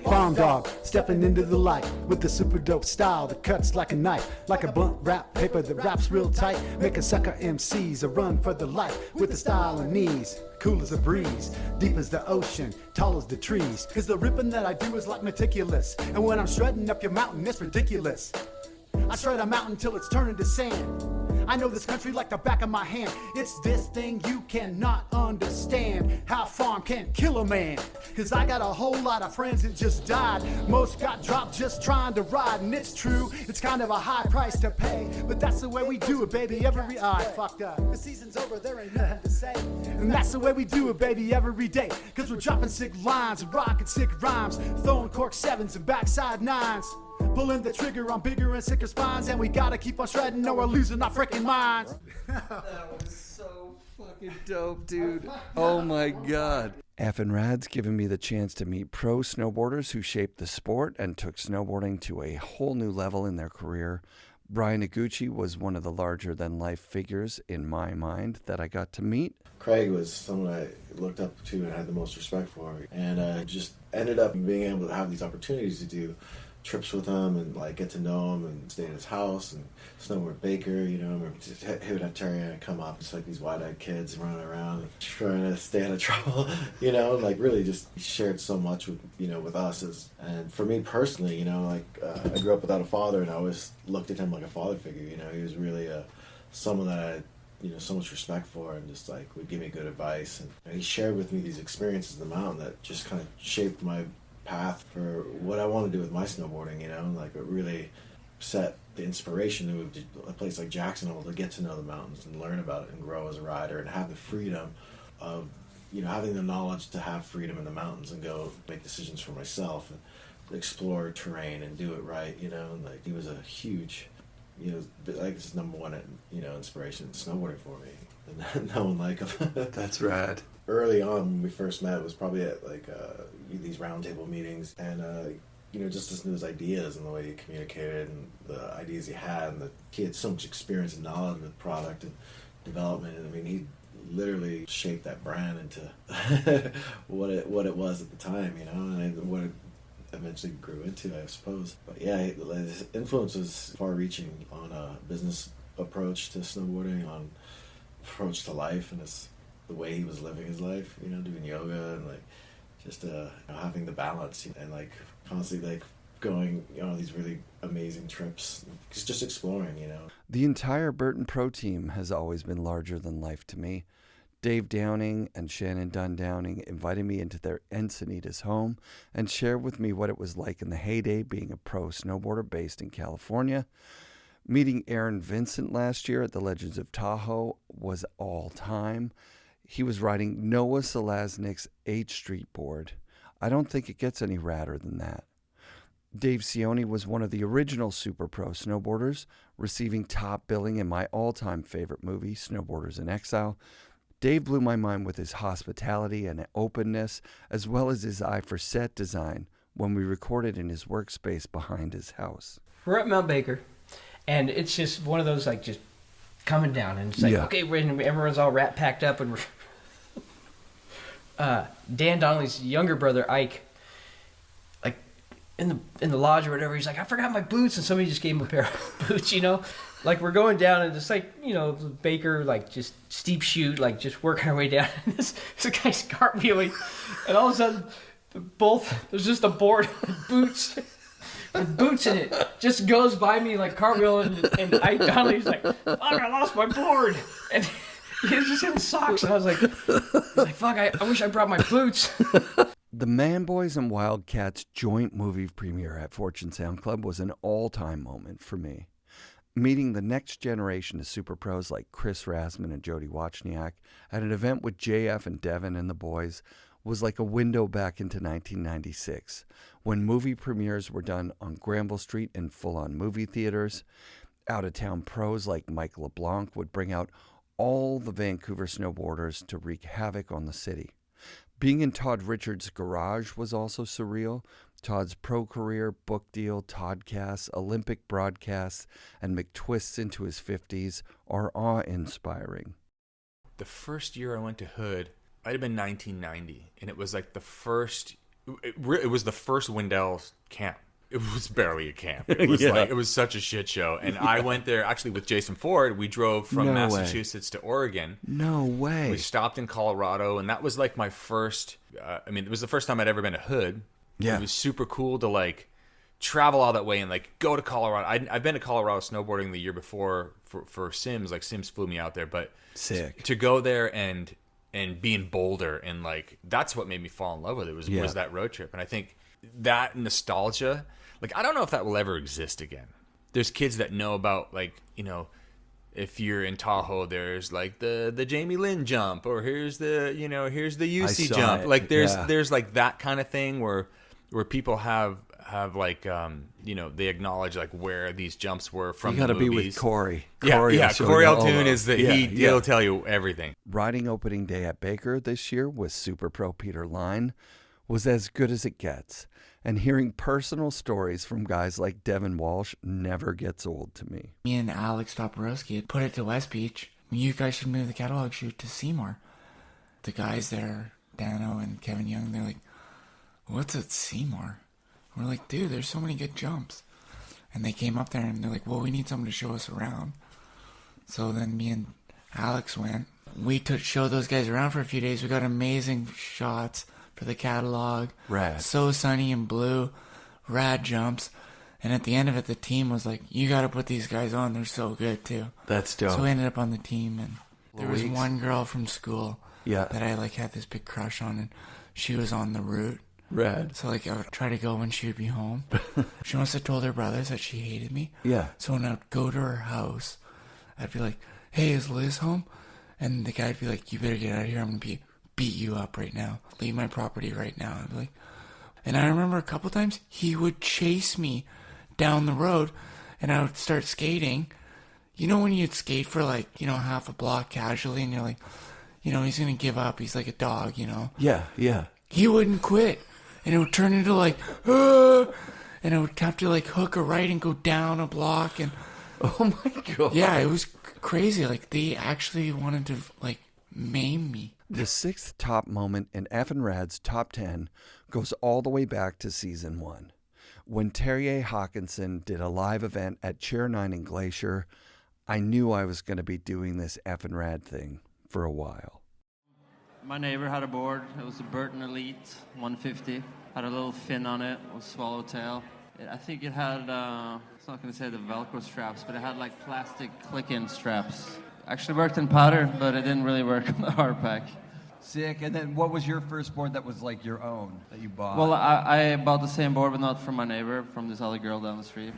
Farm dog, stepping into the light with the super dope style that cuts like a knife, like a blunt wrap paper that wraps real tight, making sucker MCs a run for the life with the style and knees. Cool as a breeze, deep as the ocean, tall as the trees. Cause the ripping that I do is meticulous, and when I'm shredding up your mountain, it's ridiculous. I shred a mountain till it's turning to sand. I know this country like the back of my hand. It's this thing you cannot understand, how farm can kill a man. Cause I got a whole lot of friends that just died. Most got dropped just trying to ride. And it's true, it's kind of a high price to pay, but that's the way we do it, baby, I fucked up. The season's over, there ain't nothing to say. And that's the way we do it, baby, every day. Cause we're dropping sick lines and rocking sick rhymes, throwing cork 7s and backside 9s. Pulling the trigger on bigger and sicker spines, and we gotta keep on shredding or we're losing our freaking minds. That was so fucking dope, dude. Oh my God. FNRad's given me the chance to meet pro snowboarders who shaped the sport and took snowboarding to a whole new level in their career. Brian Iguchi was one of the larger-than-life figures in my mind that I got to meet. Craig was someone I looked up to and had the most respect for, and I just ended up being able to have these opportunities to do trips with him and get to know him and stay at his house and snowboard Baker, he would have Terry come up, just these wide-eyed kids running around and trying to stay out of trouble, really just shared so much with us. And for me personally, I grew up without a father, and I always looked at him like a father figure. He was really someone that I had so much respect for, and just would give me good advice. And he shared with me these experiences in the mountain that just kind of shaped my path for what I want to do with my snowboarding, you know, like it really set the inspiration to move to a place like Jackson Hole to get to know the mountains and learn about it and grow as a rider and have the freedom of, you know, having the knowledge to have freedom in the mountains and go make decisions for myself and explore terrain and do it right, you know. And like he was a huge, you know, like this number one, you know, inspiration in snowboarding for me. And no one like him. That's rad. Early on when we first met, it was probably at like these roundtable meetings, and you know, just listening to his ideas and the way he communicated and the ideas he had, and he had so much experience and knowledge with product and development. And I mean, he literally shaped that brand into what it was at the time, you know, and what it eventually grew into, I suppose. But yeah, his influence was far-reaching on a business approach to snowboarding, on approach to life, and the way he was living his life, you know, doing yoga and like just you know, having the balance and like constantly like going, you know, these really amazing trips, just exploring, you know. The entire Burton Pro team has always been larger than life to me. Dave Downing and Shannon Dunn Downing invited me into their Encinitas home and shared with me what it was like in the heyday being a pro snowboarder based in California. Meeting Aaron Vincent last year at the Legends of Tahoe was all time. He was riding Noah Selaznik's H Street board. I don't think it gets any radder than that. Dave Cioni was one of the original Super Pro snowboarders, receiving top billing in my all-time favorite movie, Snowboarders in Exile. Dave blew my mind with his hospitality and openness, as well as his eye for set design when we recorded in his workspace behind his house. We're at Mount Baker, and it's just one of those, like, just coming down, and it's like, okay, everyone's all rat packed up, and Dan Donnelly's younger brother, Ike, like, in the lodge or whatever, he's like, I forgot my boots, and somebody just gave him a pair of boots, you know? Like, we're going down, and it's like, you know, Baker, like, just steep chute, like, just working our way down. And this guy's cartwheeling, and all of a sudden, there's just a board with boots in it, just goes by me, like, cartwheeling, and Ike Donnelly's like, fuck, I lost my board. And he was just in socks, and I was like, fuck, I wish I brought my boots. The Man Boys and Wildcats joint movie premiere at Fortune Sound Club was an all-time moment for me. Meeting the next generation of super pros like Chris Rasman and Jody Wozniak at an event with JF and Devin and the boys was like a window back into 1996, when movie premieres were done on Granville Street in full-on movie theaters. Out-of-town pros like Mike LeBlanc would bring out all the Vancouver snowboarders to wreak havoc on the city. Being in Todd Richards' garage was also surreal. Todd's pro career, book deal, Toddcasts, Olympic broadcasts, and McTwists into his 50s are awe-inspiring. The first year I went to Hood, I'd have been 1990, and it was like it was the first Wendell camp. It was barely a camp. It was like, it was such a shit show. And I went there actually with Jason Ford. We drove from Massachusetts to Oregon. No way. We stopped in Colorado, and that was like my first, it was the first time I'd ever been to Hood. Yeah. It was super cool to like travel all that way and like go to Colorado. I've been to Colorado snowboarding the year before for Sims. Like Sims flew me out there, but sick to go there and be in Boulder, and like that's what made me fall in love with it was that road trip. And I think that nostalgia, like I don't know if that will ever exist again. There's kids that know about, like, you know, if you're in Tahoe, there's like the Jamie Lynn jump, or here's the UC jump. It. Like there's like that kind of thing where people have like they acknowledge like where these jumps were from. You got to be with Corey. Corey Altoon is he'll tell you everything. Riding opening day at Baker this year with Super Pro Peter Line was as good as it gets, and hearing personal stories from guys like Devin Walsh never gets old to me. Me and Alex Toporowski put it to West Beach. You guys should move the catalog shoot to Seymour. The guys there, Dano and Kevin Young, they're like, what's at Seymour? We're like, dude, there's so many good jumps. And they came up there and they're like, well, we need someone to show us around. So then me and Alex went. We showed those guys around for a few days. We got amazing shots for the catalog. Rad. So sunny and blue. Rad jumps. And at the end of it, the team was like, you got to put these guys on. They're so good, too. That's dope. So we ended up on the team. And there was one girl from school that I like had this big crush on. And she was on the route. Rad. So like I would try to go when she would be home. She must have told her brothers that she hated me. Yeah. So when I'd go to her house, I'd be like, "Hey, is Liz home?" And the guy'd be like, "You better get out of here. I'm gonna beat you up right now. Leave my property right now." I'd be like, and I remember a couple times he would chase me down the road, and I would start skating. You know when you'd skate for like, you know, half a block casually, and you're like, you know, he's gonna give up. He's like a dog, you know. Yeah, yeah. He wouldn't quit, and it would turn into like, and I would have to like hook a right and go down a block, and oh my god. Yeah, it was crazy. Like they actually wanted to like maim me. The sixth top moment in FNRad's top 10 goes all the way back to season 1. When Terje Hawkinson did a live event at Chair 9 in Glacier, I knew I was going to be doing this FNRad thing for a while. My neighbor had a board. It was a Burton Elite 150. Had a little fin on it with swallowtail. I think it had, it's not going to say the Velcro straps, but it had like plastic click-in straps. Actually worked in powder, but it didn't really work on the hard pack. Sick. And then what was your first board that was like your own, that you bought? Well, I bought the same board, but not from my neighbor, from this other girl down the street.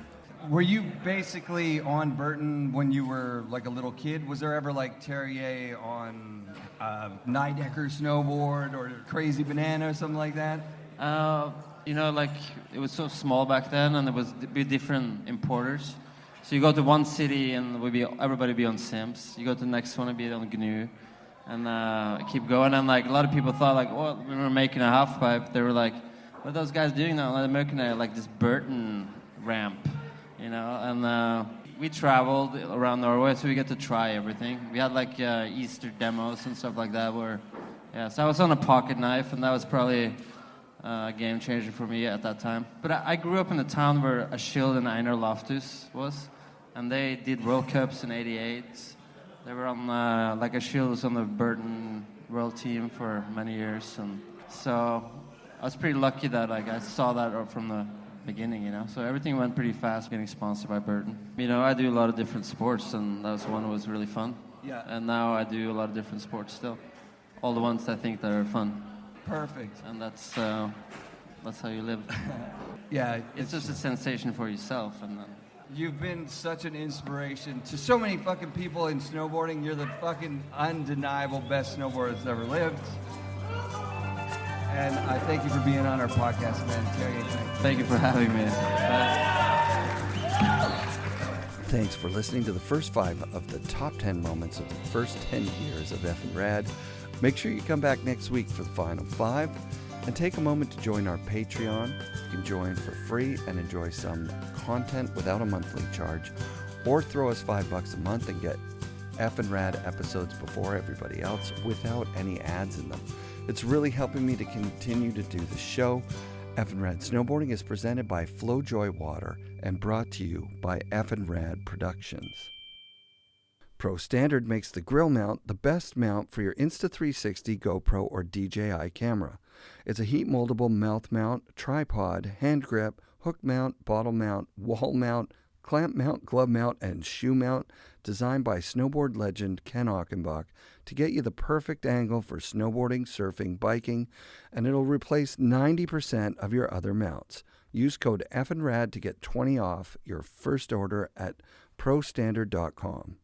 Were you basically on Burton when you were like a little kid? Was there ever like Terje on Nidecker snowboard or Crazy Banana or something like that? You know, like it was so small back then, and there was be different importers. So you go to one city and everybody be on Sims. You go to the next one and be on GNU, and keep going. And like a lot of people thought, like, well, when we were making a half pipe, they were like, what are those guys doing now? They're making like this Burton ramp, you know. And we traveled around Norway, so we get to try everything. We had like Easter demos and stuff like that. So I was on a pocket knife, and that was probably a game changer for me at that time. But I grew up in a town where Ashild and Einar Loftus was, and they did World Cups in '88. They were on, like Ashild was on the Burton World team for many years, and so I was pretty lucky that like I saw that from the beginning, you know. So everything went pretty fast, getting sponsored by Burton. You know, I do a lot of different sports, and that was one that was really fun. Yeah. And now I do a lot of different sports still. All the ones I think that are fun. Perfect. And that's how you live. Yeah, it's just a sensation for yourself, and then you've been such an inspiration to so many fucking people in snowboarding. You're the fucking undeniable best snowboarder that's ever lived. And I thank you for being on our podcast, man. Terje, thank you for having me. Thanks for listening to the first 5 of the top 10 moments of the first 10 years of FNRad. Make sure you come back next week for the final 5, and take a moment to join our Patreon. You can join for free and enjoy some content without a monthly charge, or throw us $5 a month and get FNRad episodes before everybody else without any ads in them. It's really helping me to continue to do the show. FNRad Snowboarding is presented by Flojoy Water and brought to you by FNRad Productions. Pro Standard makes the grill mount the best mount for your Insta360 GoPro or DJI camera. It's a heat moldable mouth mount, tripod, hand grip, hook mount, bottle mount, wall mount, clamp mount, glove mount, and shoe mount, designed by snowboard legend Ken Achenbach to get you the perfect angle for snowboarding, surfing, biking, and it'll replace 90% of your other mounts. Use code FNRAD to get 20 off your first order at prostandard.com.